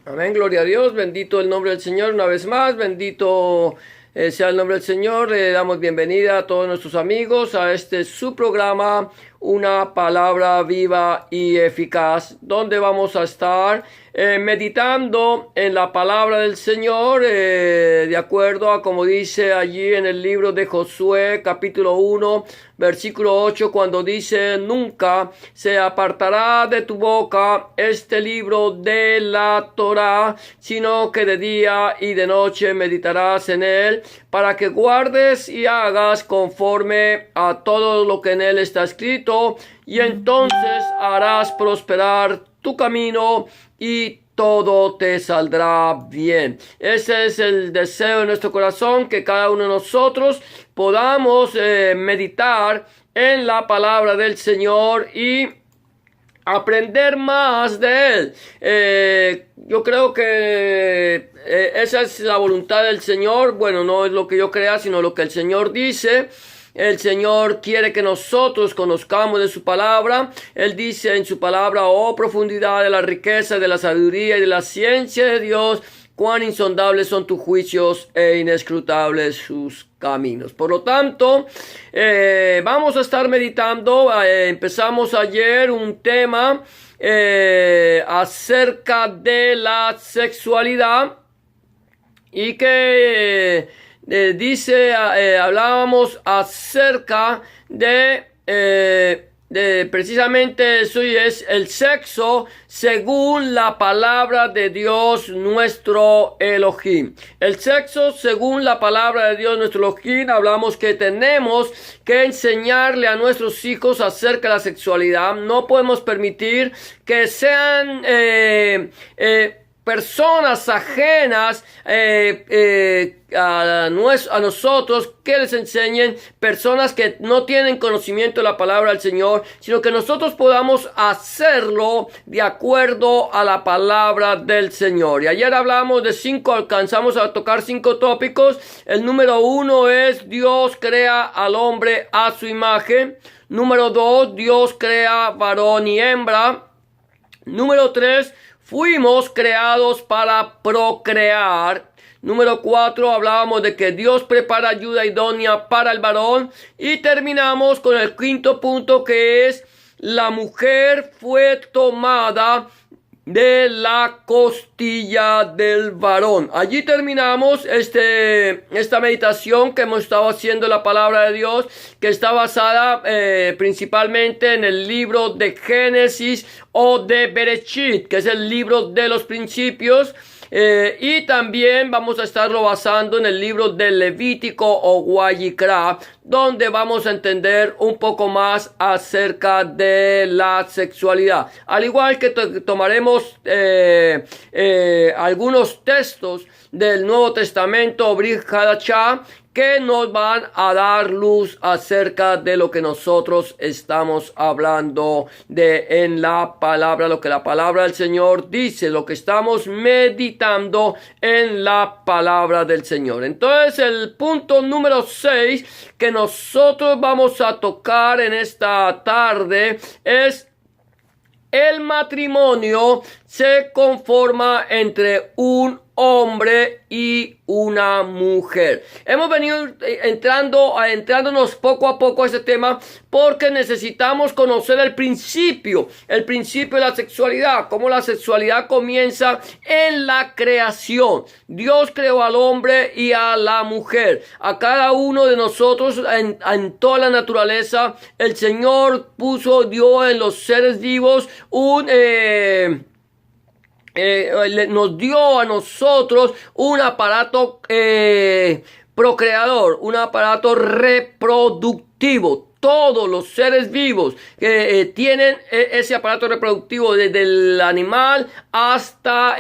Amén, gloria a Dios, bendito el nombre del Señor una vez más, bendito sea el nombre del Señor. Le damos bienvenida a todos nuestros amigos a su programa, Una Palabra Viva y Eficaz, donde vamos a estar meditando en la palabra del Señor, de acuerdo a como dice allí en el libro de Josué, capítulo 1, versículo 8, cuando dice: nunca se apartará de tu boca este libro de la Torá, sino que de día y de noche meditarás en él, para que guardes y hagas conforme a todo lo que en él está escrito, y entonces harás prosperar tu camino y todo te saldrá bien. Ese es el deseo de nuestro corazón, que cada uno de nosotros podamos meditar en la palabra del Señor y aprender más de él. Yo creo que esa es la voluntad del Señor. Bueno, no es lo que yo crea, sino lo que el Señor dice. El Señor quiere que nosotros conozcamos de su palabra. Él dice en su palabra: oh profundidad de la riqueza, de la sabiduría y de la ciencia de Dios, cuán insondables son tus juicios e inescrutables sus caminos. Por lo tanto, vamos a estar meditando. Empezamos ayer un tema acerca de la sexualidad, y que hablábamos acerca de precisamente eso, y es el sexo según la palabra de Dios nuestro Elohim. El sexo según la palabra de Dios nuestro Elohim. Hablamos que tenemos que enseñarle a nuestros hijos acerca de la sexualidad. No podemos permitir que sean personas ajenas a nosotros, que les enseñen, personas que no tienen conocimiento de la palabra del Señor, sino que nosotros podamos hacerlo de acuerdo a la palabra del Señor. Y ayer hablamos de alcanzamos a tocar 5 tópicos. El número 1 es: Dios crea al hombre a su imagen. Número 2, Dios crea varón y hembra. Número 3, fuimos creados para procrear. Número 4, hablábamos de que Dios prepara ayuda idónea para el varón. Y terminamos con el 5º punto, que es: la mujer fue tomada de la costilla del varón. Allí terminamos esta meditación que hemos estado haciendo, la palabra de Dios, que está basada principalmente en el libro de Génesis o de Bereshit, que es el libro de los principios. Y también vamos a estarlo basando en el libro del Levítico o Vayikra, donde vamos a entender un poco más acerca de la sexualidad. Al igual que tomaremos algunos textos del Nuevo Testamento, Brit Hadashah, que nos van a dar luz acerca de lo que nosotros estamos hablando en la palabra, lo que la palabra del Señor dice, lo que estamos meditando en la palabra del Señor. Entonces, el punto número 6 que nosotros vamos a tocar en esta tarde es: el matrimonio se conforma entre un hombre y una mujer. Hemos venido entrándonos poco a poco a este tema, porque necesitamos conocer el principio de la sexualidad, cómo la sexualidad comienza en la creación. Dios creó al hombre y a la mujer. A cada uno de nosotros, en toda la naturaleza, el Señor dio en los seres vivos nos dio a nosotros un aparato procreador, un aparato reproductivo. Todos los seres vivos que tienen ese aparato reproductivo, desde el animal hasta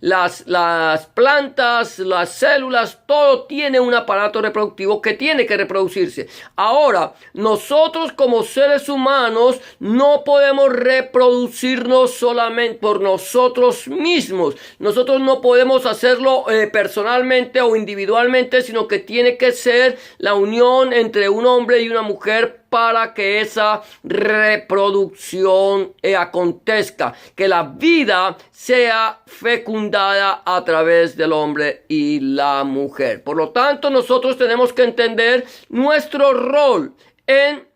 las plantas, las células, todo tiene un aparato reproductivo que tiene que reproducirse. Ahora, nosotros como seres humanos no podemos reproducirnos solamente por nosotros mismos. Nosotros no podemos hacerlo personalmente o individualmente, sino que tiene que ser la unión entre un hombre y una mujer para que esa reproducción acontezca, que la vida sea fecundada a través del hombre y la mujer. Por lo tanto, nosotros tenemos que entender nuestro rol en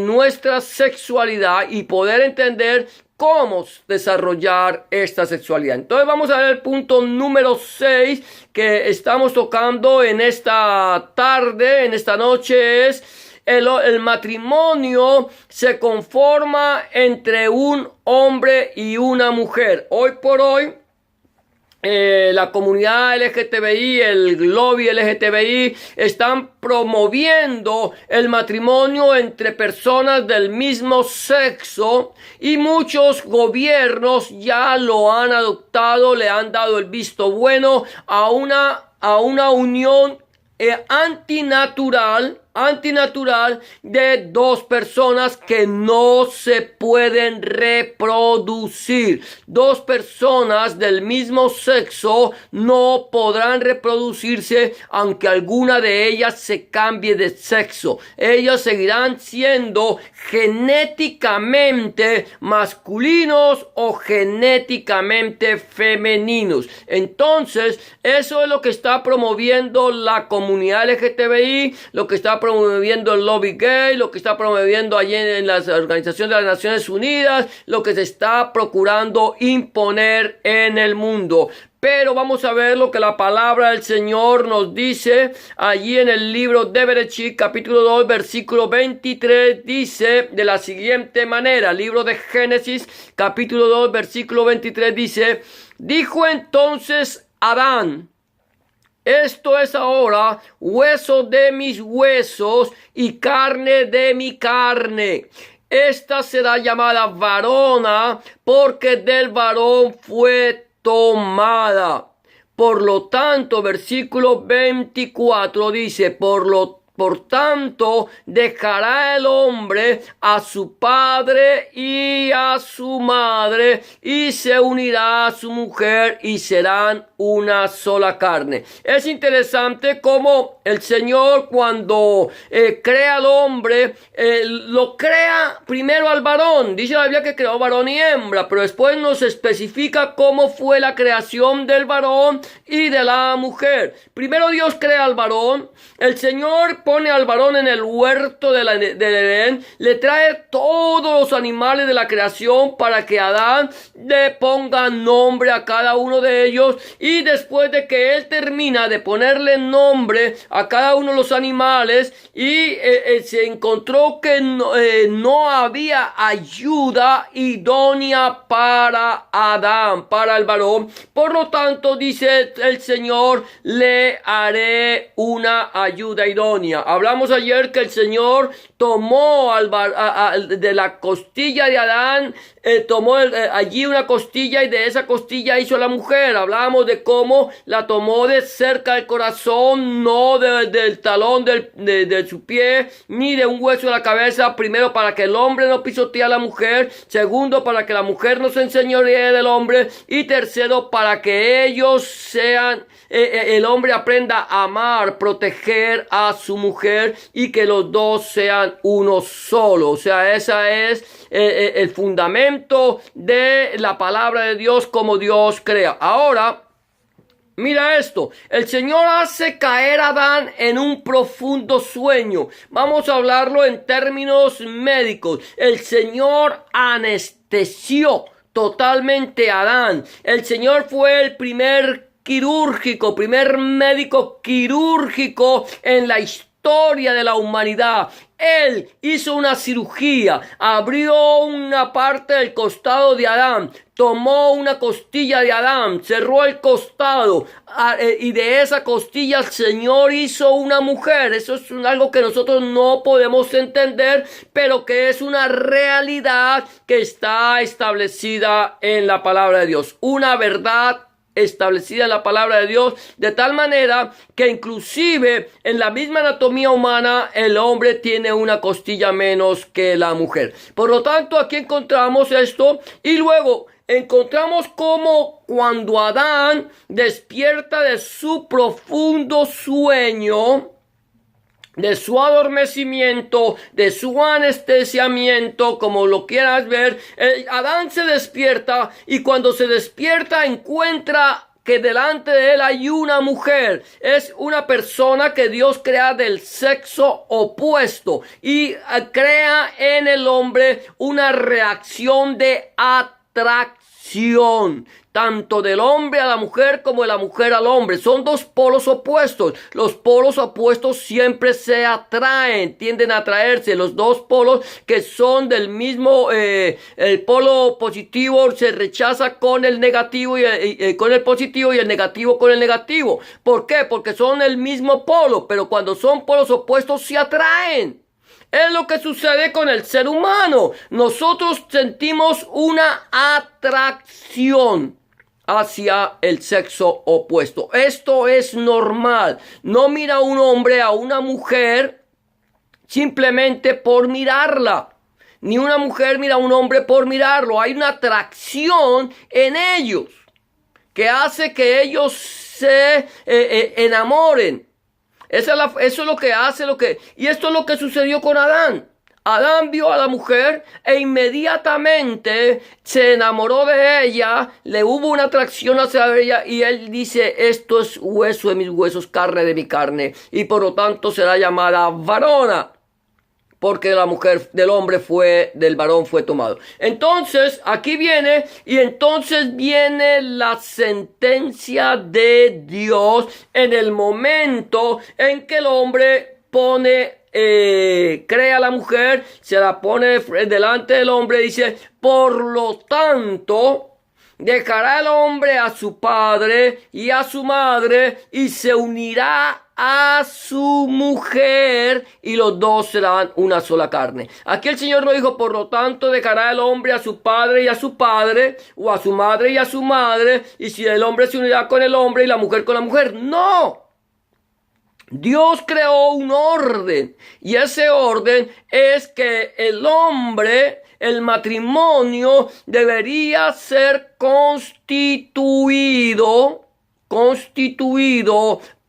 nuestra sexualidad y poder entender cómo desarrollar esta sexualidad. Entonces vamos a ver el punto número 6 que estamos tocando en esta tarde, en esta noche, es el matrimonio se conforma entre un hombre y una mujer. Hoy por hoy, la comunidad LGTBI, el lobby LGTBI, están promoviendo el matrimonio entre personas del mismo sexo y muchos gobiernos ya lo han adoptado, le han dado el visto bueno a una unión antinatural de dos personas que no se pueden reproducir. Dos personas del mismo sexo no podrán reproducirse aunque alguna de ellas se cambie de sexo. Ellos seguirán siendo genéticamente masculinos o genéticamente femeninos. Entonces, eso es lo que está promoviendo la comunidad LGTBI, lo que está promoviendo el lobby gay, lo que está promoviendo allí en las organizaciones de las Naciones Unidas, lo que se está procurando imponer en el mundo. Pero vamos a ver lo que la palabra del Señor nos dice allí en el libro de Bereshit, capítulo 2, versículo 23, dice de la siguiente manera. Libro de Génesis, capítulo 2, versículo 23, dice: dijo entonces Adán: esto es ahora hueso de mis huesos y carne de mi carne. Esta será llamada varona, porque del varón fue tomada. Por lo tanto, versículo 24 dice: por tanto, dejará el hombre a su padre y a su madre, y se unirá a su mujer, y serán una sola carne. Es interesante cómo el Señor, cuando crea al hombre, lo crea primero al varón. Dice la Biblia que creó varón y hembra, pero después nos especifica cómo fue la creación del varón y de la mujer. Primero Dios crea al varón. El Señor pone al varón en el huerto del Edén, le trae todos los animales de la creación para que Adán le ponga nombre a cada uno de ellos, y después de que él termina de ponerle nombre a cada uno de los animales y se encontró que no había ayuda idónea para Adán, para el varón. Por lo tanto, dice el Señor: le haré una ayuda idónea. Hablamos ayer que el Señor tomó de la costilla de Adán, tomó allí una costilla, y de esa costilla hizo la mujer. Hablamos de cómo la tomó de cerca del corazón, no del talón de su pie, ni de un hueso de la cabeza. Primero, para que el hombre no pisotee a la mujer. Segundo, para que la mujer no se enseñoree del hombre. Y tercero, para que ellos sean, el hombre aprenda a amar, proteger a su mujer, y que los dos sean uno solo. O sea, esa es el fundamento de la palabra de Dios, como Dios crea. Ahora, mira esto: el Señor hace caer a Adán en un profundo sueño. Vamos a hablarlo en términos médicos. El Señor anestesió totalmente a Adán. El Señor fue el primer médico quirúrgico en la historia de la humanidad. Él hizo una cirugía, abrió una parte del costado de Adán, tomó una costilla de Adán, cerró el costado, y de esa costilla el Señor hizo una mujer. Eso es algo que nosotros no podemos entender, pero que es una realidad que está establecida en la palabra de Dios. Una verdad establecida en la palabra de Dios, de tal manera que inclusive en la misma anatomía humana el hombre tiene una costilla menos que la mujer. Por lo tanto, aquí encontramos esto, y luego encontramos cómo cuando Adán despierta de su profundo sueño, de su adormecimiento, de su anestesiamiento, como lo quieras ver, Adán se despierta y cuando se despierta encuentra que delante de él hay una mujer. Es una persona que Dios crea del sexo opuesto y crea en el hombre una reacción de atracción. Tanto del hombre a la mujer como de la mujer al hombre. Son dos polos opuestos. Los polos opuestos siempre se atraen, tienden a atraerse. Los dos polos que son del mismo, el polo positivo se rechaza con el negativo y con el positivo y el negativo con el negativo. ¿Por qué? Porque son el mismo polo, pero cuando son polos opuestos se atraen. Es lo que sucede con el ser humano. Nosotros sentimos una atracción hacia el sexo opuesto. Esto es normal. No mira un hombre a una mujer simplemente por mirarla. Ni una mujer mira a un hombre por mirarlo. Hay una atracción en ellos que hace que ellos se enamoren. Eso es lo que hace, y esto es lo que sucedió con Adán. Adán vio a la mujer e inmediatamente se enamoró de ella, le hubo una atracción hacia ella y él dice, esto es hueso de mis huesos, carne de mi carne, y por lo tanto será llamada varona, porque la mujer del varón fue tomado. Entonces, aquí viene, y entonces viene la sentencia de Dios en el momento en que el hombre crea a la mujer, se la pone delante del hombre, dice, por lo tanto, dejará el hombre a su padre y a su madre y se unirá a su mujer y los dos serán una sola carne. Aquí el Señor no dijo, por lo tanto dejará el hombre a su padre y a su padre, o a su madre y a su madre, y si el hombre se unirá con el hombre y la mujer con la mujer. No. Dios creó un orden y ese orden es que el hombre, el matrimonio debería ser constituido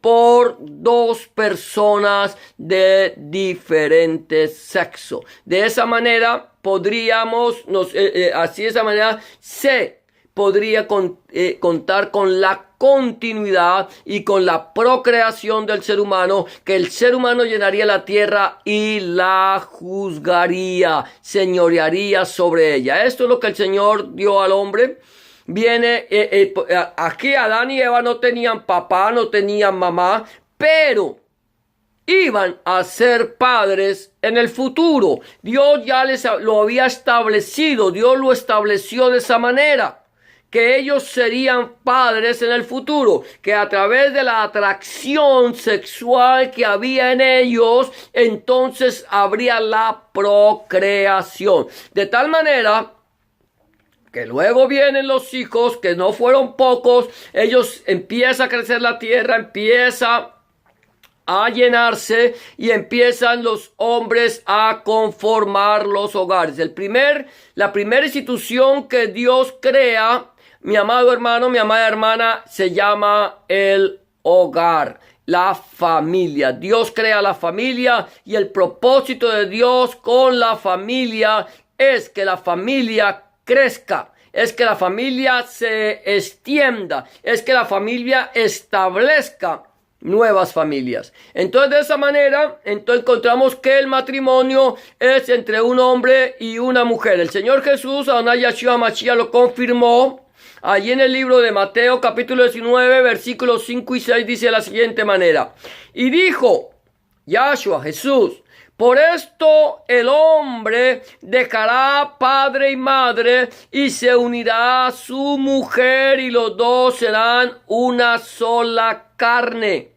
por dos personas de diferente sexo. De esa manera se podría contar con la continuidad y con la procreación del ser humano, que el ser humano llenaría la tierra y la juzgaría, señorearía sobre ella. Esto es lo que el Señor dio al hombre. Aquí Adán y Eva no tenían papá, no tenían mamá, pero iban a ser padres en el futuro. Dios ya lo había establecido, Dios lo estableció de esa manera, que ellos serían padres en el futuro, que a través de la atracción sexual que había en ellos, entonces habría la procreación. De tal manera que luego vienen los hijos, que no fueron pocos, empieza a crecer la tierra, empieza a llenarse y empiezan los hombres a conformar los hogares. La primera institución que Dios crea, mi amado hermano, mi amada hermana, se llama el hogar, la familia. Dios crea la familia y el propósito de Dios con la familia es que la familia crezca, es que la familia se extienda, es que la familia establezca nuevas familias. Entonces, de esa manera, encontramos que el matrimonio es entre un hombre y una mujer. El Señor Jesús, Adonai Yahshua Mashiach, lo confirmó. Allí en el libro de Mateo, capítulo 19, versículos 5 y 6, dice de la siguiente manera. Y dijo Yahshua, Jesús, por esto el hombre dejará padre y madre y se unirá a su mujer y los dos serán una sola carne.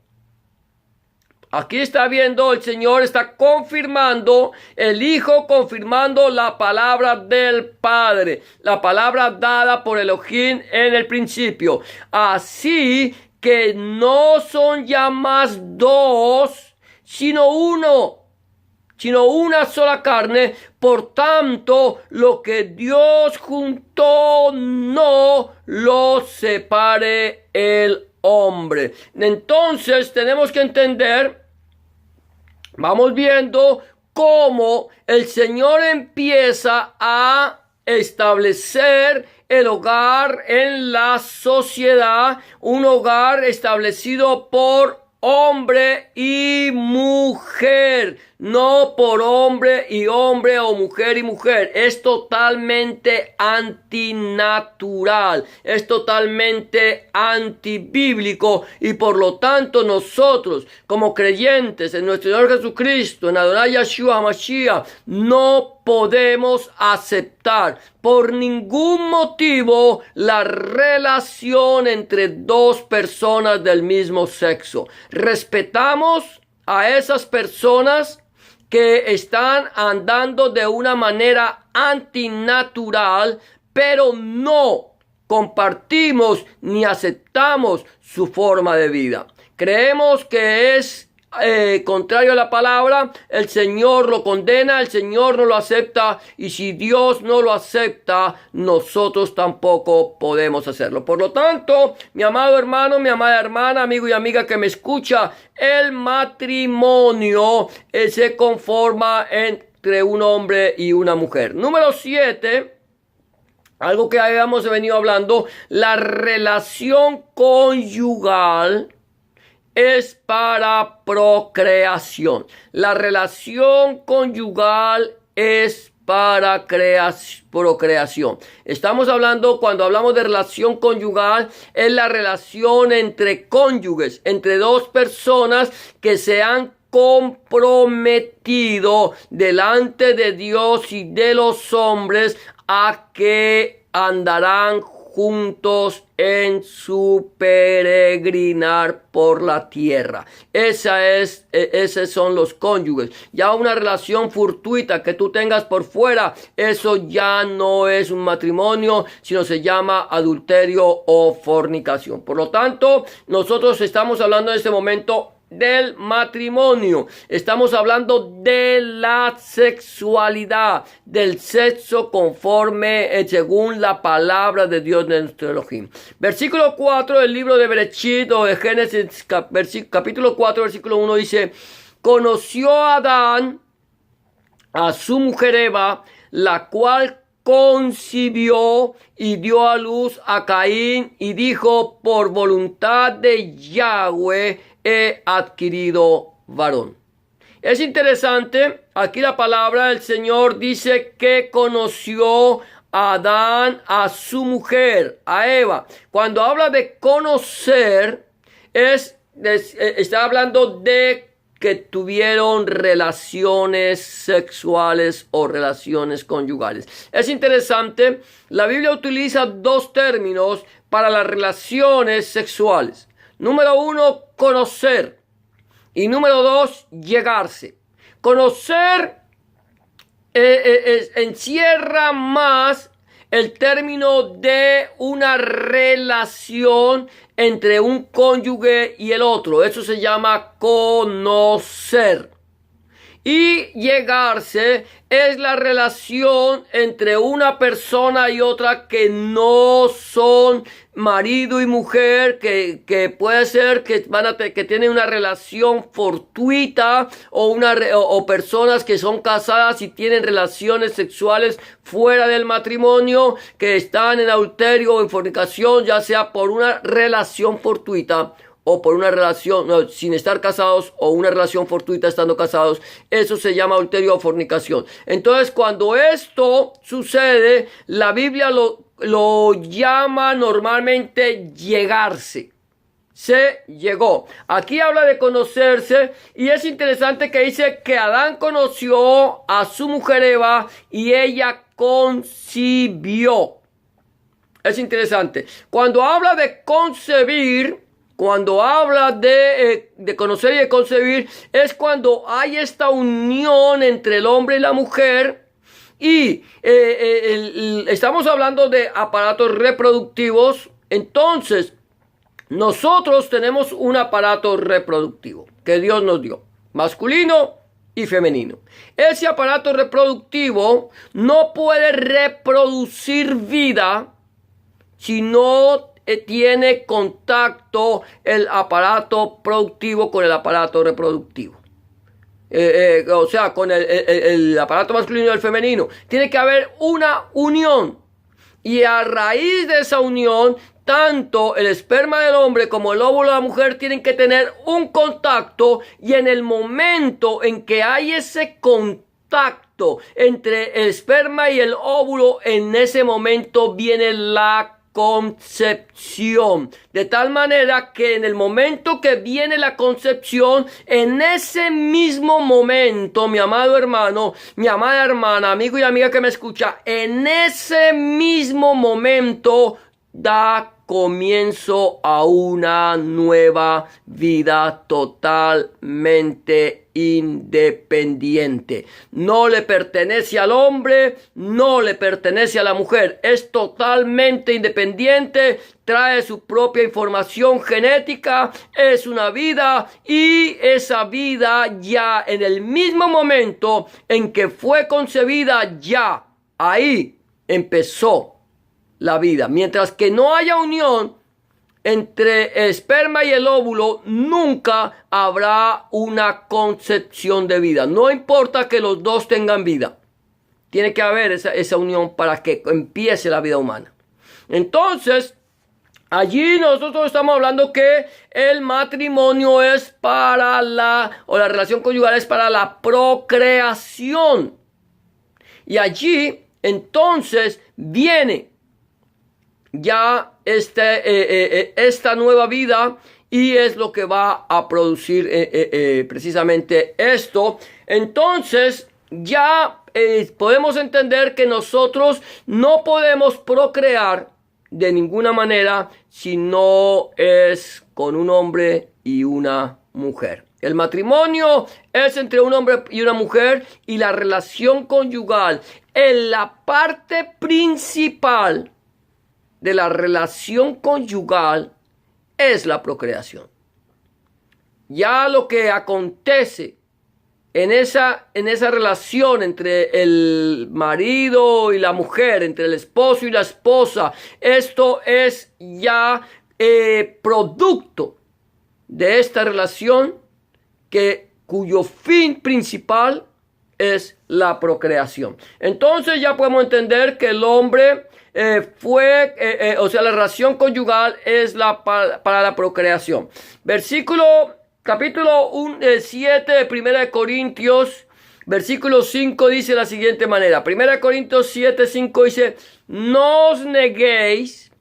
Aquí está viendo, el Señor está confirmando, el Hijo confirmando la palabra del Padre, la palabra dada por Elohim en el principio. Así que no son ya más dos, sino una sola carne. Por tanto, lo que Dios juntó no lo separe el hombre. Entonces tenemos que entender vamos viendo cómo el Señor empieza a establecer el hogar en la sociedad, un hogar establecido por hombre y mujer, no por hombre y hombre o mujer y mujer. Es totalmente antinatural, es totalmente antibíblico, y por lo tanto nosotros como creyentes en nuestro Señor Jesucristo, en Adonai Yeshua HaMashiach, no podemos aceptar por ningún motivo la relación entre dos personas del mismo sexo. Respetamos a esas personas que están andando de una manera antinatural, pero no compartimos ni aceptamos su forma de vida. Creemos que es contrario a la palabra. El Señor lo condena, el Señor no lo acepta, y si Dios no lo acepta, nosotros tampoco podemos hacerlo. Por lo tanto, mi amado hermano, mi amada hermana, amigo y amiga que me escucha, el matrimonio se conforma entre un hombre y una mujer. Número 7, algo que habíamos venido hablando: la relación conyugal es para procreación. La relación conyugal es para procreación. Estamos hablando, cuando hablamos de relación conyugal, es la relación entre cónyuges, entre dos personas que se han comprometido delante de Dios y de los hombres a que andarán juntos en su peregrinar por la tierra. Esos son los cónyuges. Ya una relación fortuita que tú tengas por fuera, eso ya no es un matrimonio, sino se llama adulterio o fornicación. Por lo tanto, nosotros estamos hablando en este momento del matrimonio. Estamos hablando de la sexualidad, del sexo conforme según la palabra de Dios de nuestro Elohim. Versículo 4 del libro de Bereshit o de Génesis, capítulo 4, versículo 1 dice: conoció Adán a su mujer Eva, la cual concibió y dio a luz a Caín, y dijo: por voluntad de Yahweh he adquirido varón. Es interesante, aquí la palabra del Señor dice que conoció a Adán a su mujer, a Eva. Cuando habla de conocer, está hablando de que tuvieron relaciones sexuales o relaciones conyugales. Es interesante, la Biblia utiliza dos términos para las relaciones sexuales. Número 1, conocer. Y número 2, llegarse. Conocer encierra más el término de una relación entre un cónyuge y el otro. Eso se llama conocer. Y llegarse es la relación entre una persona y otra que no son marido y mujer, que puede ser que que tienen una relación fortuita, o personas que son casadas y tienen relaciones sexuales fuera del matrimonio, que están en adulterio o en fornicación, ya sea por una relación fortuita o por una relación sin estar casados, o una relación fortuita estando casados. Eso se llama adulterio o fornicación. Entonces, cuando esto sucede, la Biblia lo llama normalmente llegarse. Se llegó. Aquí habla de conocerse, y es interesante que dice que Adán conoció a su mujer Eva y ella concibió. Es interesante. Cuando habla de concebir, cuando habla de conocer y de concebir, es cuando hay esta unión entre el hombre y la mujer. Y estamos hablando de aparatos reproductivos. Entonces, nosotros tenemos un aparato reproductivo que Dios nos dio, masculino y femenino. Ese aparato reproductivo no puede reproducir vida si no tiene contacto el aparato productivo con el aparato reproductivo. o sea, con el aparato masculino y el femenino. Tiene que haber una unión. Y a raíz de esa unión, tanto el esperma del hombre como el óvulo de la mujer tienen que tener un contacto. Y en el momento en que hay ese contacto entre el esperma y el óvulo, en ese momento viene la concepción. De tal manera que en el momento que viene la concepción, en ese mismo momento, mi amado hermano, mi amada hermana, amigo y amiga que me escucha, en ese mismo momento da comienzo a una nueva vida totalmente independiente. No le pertenece al hombre, no le pertenece a la mujer. Es totalmente independiente, trae su propia información genética, es una vida, y esa vida ya en el mismo momento en que fue concebida, ya ahí empezó la vida. Mientras que no haya unión entre el esperma y el óvulo, nunca habrá una concepción de vida. No importa que los dos tengan vida, tiene que haber esa unión para que empiece la vida humana. Entonces, allí nosotros estamos hablando que el matrimonio es para la relación conyugal es para la procreación. Y allí entonces viene ya esta nueva vida, y es lo que va a producir precisamente esto. Entonces ya podemos entender que nosotros no podemos procrear de ninguna manera si no es con un hombre y una mujer. El matrimonio es entre un hombre y una mujer, y la relación conyugal en la parte principal de la relación conyugal es la procreación. Ya lo que acontece en esa relación entre el marido y la mujer, entre el esposo y la esposa, esto es ya producto de esta relación cuyo fin principal es la procreación. Entonces ya podemos entender que el hombre o sea, la relación conyugal es para la procreación. Capítulo 7 de 1 Corintios, versículo 5 dice de la siguiente manera. 1 Corintios 7, 5 dice: no os neguéis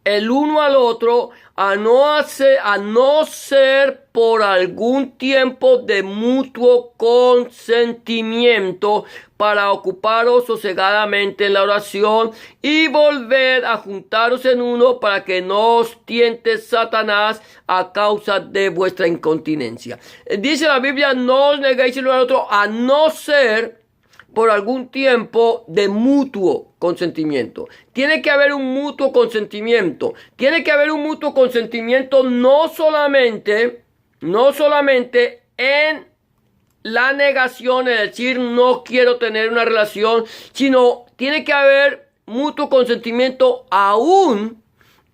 el uno al otro, a no ser por algún tiempo de mutuo consentimiento, para ocuparos sosegadamente en la oración y volver a juntaros en uno, para que no os tiente Satanás a causa de vuestra incontinencia. Dice la Biblia: no os neguéis el uno al otro, a no ser por algún tiempo de mutuo consentimiento. Tiene que haber un mutuo consentimiento. Tiene que haber un mutuo consentimiento no solamente en la negación, es decir, no quiero tener una relación, sino tiene que haber mutuo consentimiento aún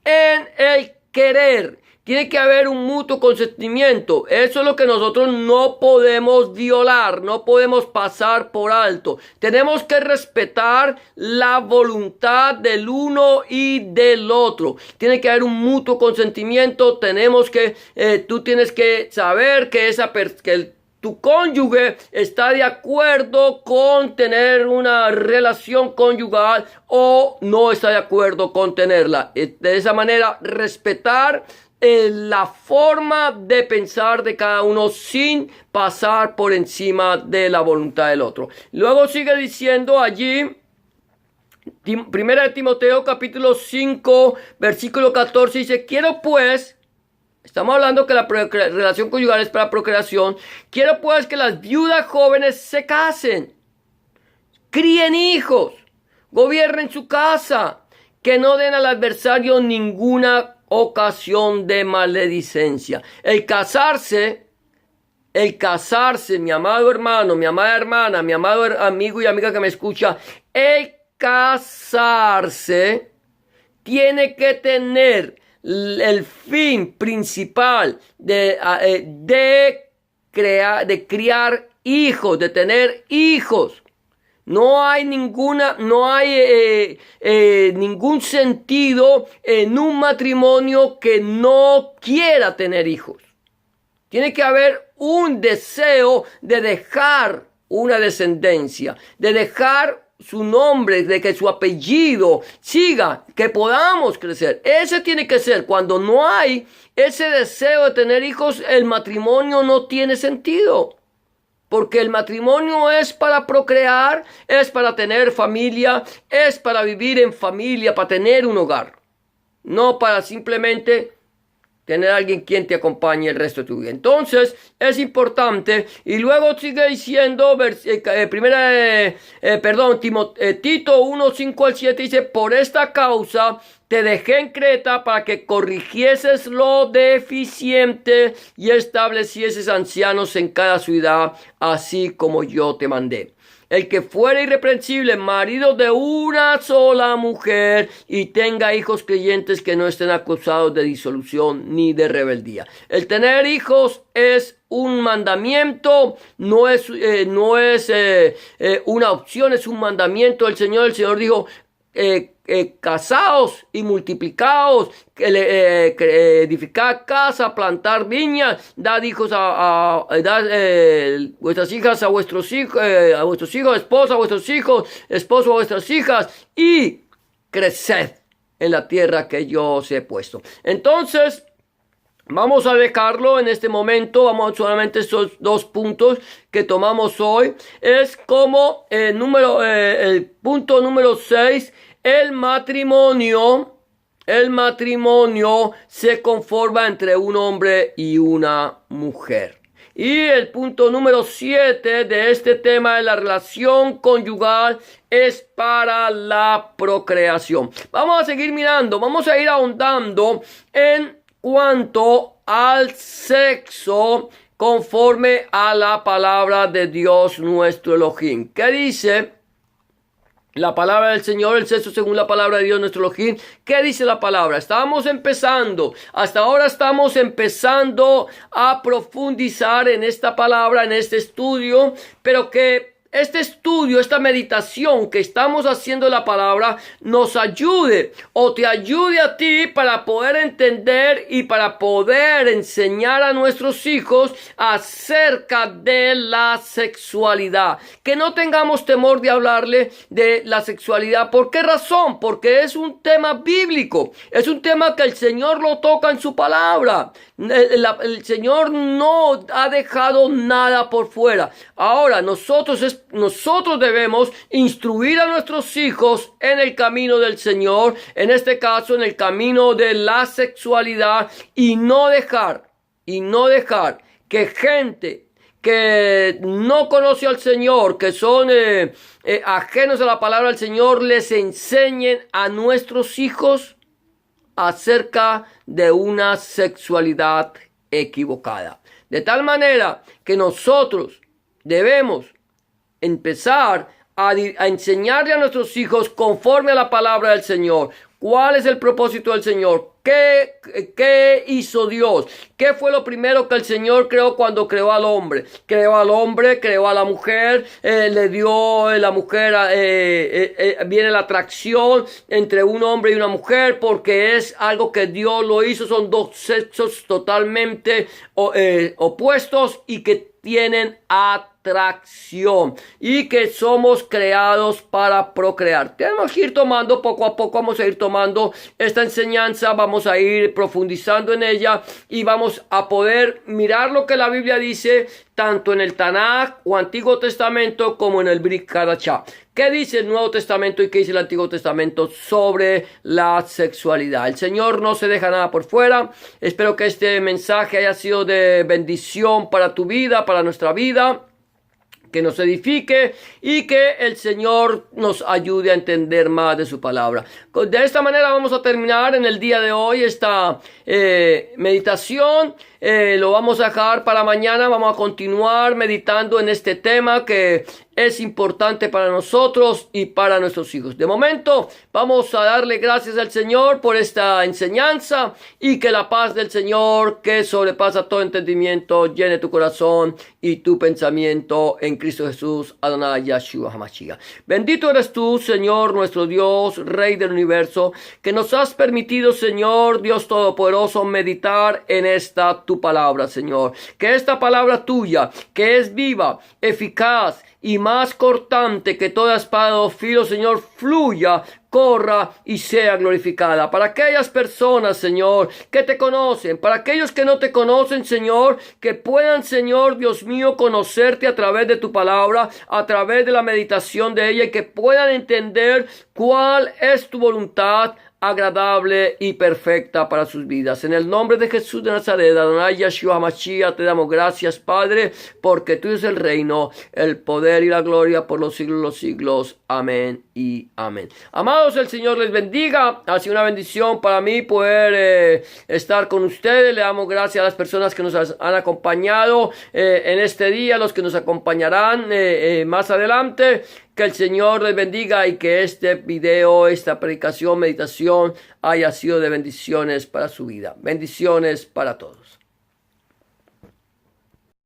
en el querer. Tiene que haber un mutuo consentimiento. Eso es lo que nosotros no podemos violar, no podemos pasar por alto. Tenemos que respetar la voluntad del uno y del otro. Tiene que haber un mutuo consentimiento. Tú tienes que saber que tu cónyuge está de acuerdo con tener una relación conyugal o no está de acuerdo con tenerla. De esa manera, respetar la forma de pensar de cada uno sin pasar por encima de la voluntad del otro. Luego sigue diciendo allí, Primera de Timoteo capítulo 5 versículo 14, dice: quiero pues, estamos hablando que la relación conyugal es para procreación, quiero pues que las viudas jóvenes se casen, críen hijos, gobiernen su casa, que no den al adversario ninguna ocasión de maledicencia. El casarse, mi amado hermano, mi amada hermana, mi amado amigo y amiga que me escucha, el casarse tiene que tener el fin principal de de criar hijos, de tener hijos. No hay ningún sentido en un matrimonio que no quiera tener hijos. Tiene que haber un deseo de dejar una descendencia, de dejar su nombre, de que su apellido siga, que podamos crecer. Ese tiene que ser. Cuando no hay ese deseo de tener hijos, el matrimonio no tiene sentido. Porque el matrimonio es para procrear, es para tener familia, es para vivir en familia, para tener un hogar. No para simplemente tener a alguien quien te acompañe el resto de tu vida. Entonces, es importante. Y luego sigue diciendo, Tito 1, 5 al 7 dice, por esta causa te dejé en Creta para que corrigieses lo deficiente y establecieses ancianos en cada ciudad, así como yo te mandé. El que fuera irreprensible, marido de una sola mujer, y tenga hijos creyentes que no estén acusados de disolución ni de rebeldía. El tener hijos es un mandamiento, no es una opción, es un mandamiento del Señor. El Señor dijo, casaos y multiplicaos, edificad casa, plantar viñas, dad hijos vuestras hijas a vuestros hijos, esposa a vuestros hijos, esposo a vuestras hijas, y creced en la tierra que yo os he puesto. Entonces, vamos a dejarlo en este momento. Vamos solamente estos 2 puntos que tomamos hoy. Es como el punto número 6. El matrimonio se conforma entre un hombre y una mujer. Y el punto número 7 de este tema de la relación conyugal es para la procreación. Vamos a seguir mirando, vamos a ir ahondando en cuanto al sexo conforme a la palabra de Dios nuestro Elohim. ¿Qué dice la palabra del Señor, el sexo según la palabra de Dios nuestro Elohim? ¿Qué dice la palabra? Hasta ahora estamos empezando a profundizar en esta palabra, en este estudio, pero que este estudio, esta meditación que estamos haciendo de la palabra nos ayude o te ayude a ti para poder entender y para poder enseñar a nuestros hijos acerca de la sexualidad. Que no tengamos temor de hablarle de la sexualidad. ¿Por qué razón? Porque es un tema bíblico. Es un tema que el Señor lo toca en su palabra. El Señor no ha dejado nada por fuera. Ahora, nosotros debemos instruir a nuestros hijos en el camino del Señor, en este caso en el camino de la sexualidad, y no dejar que gente que no conoce al Señor, que son ajenos a la palabra del Señor, les enseñen a nuestros hijos acerca de una sexualidad equivocada. De tal manera que nosotros debemos empezar a enseñarle a nuestros hijos conforme a la palabra del Señor. ¿Cuál es el propósito del Señor? ¿Qué hizo Dios? ¿Qué fue lo primero que el Señor creó cuando creó al hombre? Creó al hombre, creó a la mujer, le dio a la mujer, viene la atracción entre un hombre y una mujer, porque es algo que Dios lo hizo. Son 2 sexos totalmente opuestos y que tienen atracción y que somos creados para procrear. Tenemos que ir tomando poco a poco, vamos a ir tomando esta enseñanza, vamos a ir profundizando en ella y vamos a poder mirar lo que la Biblia dice tanto en el Tanaj o Antiguo Testamento como en el Brit Hadashah. ¿Qué dice el Nuevo Testamento y qué dice el Antiguo Testamento sobre la sexualidad? El Señor no se deja nada por fuera. Espero que este mensaje haya sido de bendición para tu vida, para nuestra vida, que nos edifique y que el Señor nos ayude a entender más de su palabra. De esta manera vamos a terminar en el día de hoy esta meditación. Lo vamos a dejar para mañana. Vamos a continuar meditando en este tema que es importante para nosotros y para nuestros hijos. De momento, vamos a darle gracias al Señor por esta enseñanza y que la paz del Señor, que sobrepasa todo entendimiento, llene tu corazón y tu pensamiento en Cristo Jesús, Adonai Yahshua HaMashiach. Bendito eres tú, Señor, nuestro Dios, Rey del universo, que nos has permitido, Señor, Dios Todopoderoso, meditar en esta tu palabra, Señor. Que esta palabra tuya, que es viva, eficaz y más cortante que toda espada de dos filos, Señor, fluya, corra y sea glorificada. Para aquellas personas, Señor, que te conocen, para aquellos que no te conocen, Señor, que puedan, Señor, Dios mío, conocerte a través de tu palabra, a través de la meditación de ella, y que puedan entender cuál es tu voluntad agradable y perfecta para sus vidas. En el nombre de Jesús de Nazaret, Adonai Yahshua HaMashiach, te damos gracias, Padre, porque tú es el reino, el poder y la gloria por los siglos de los siglos. Amén y amén. Amados, el Señor les bendiga. Ha sido una bendición para mí poder estar con ustedes. Le damos gracias a las personas que nos han acompañado en este día, los que nos acompañarán más adelante. Que el Señor les bendiga y que este video, esta predicación, meditación haya sido de bendiciones para su vida. Bendiciones para todos.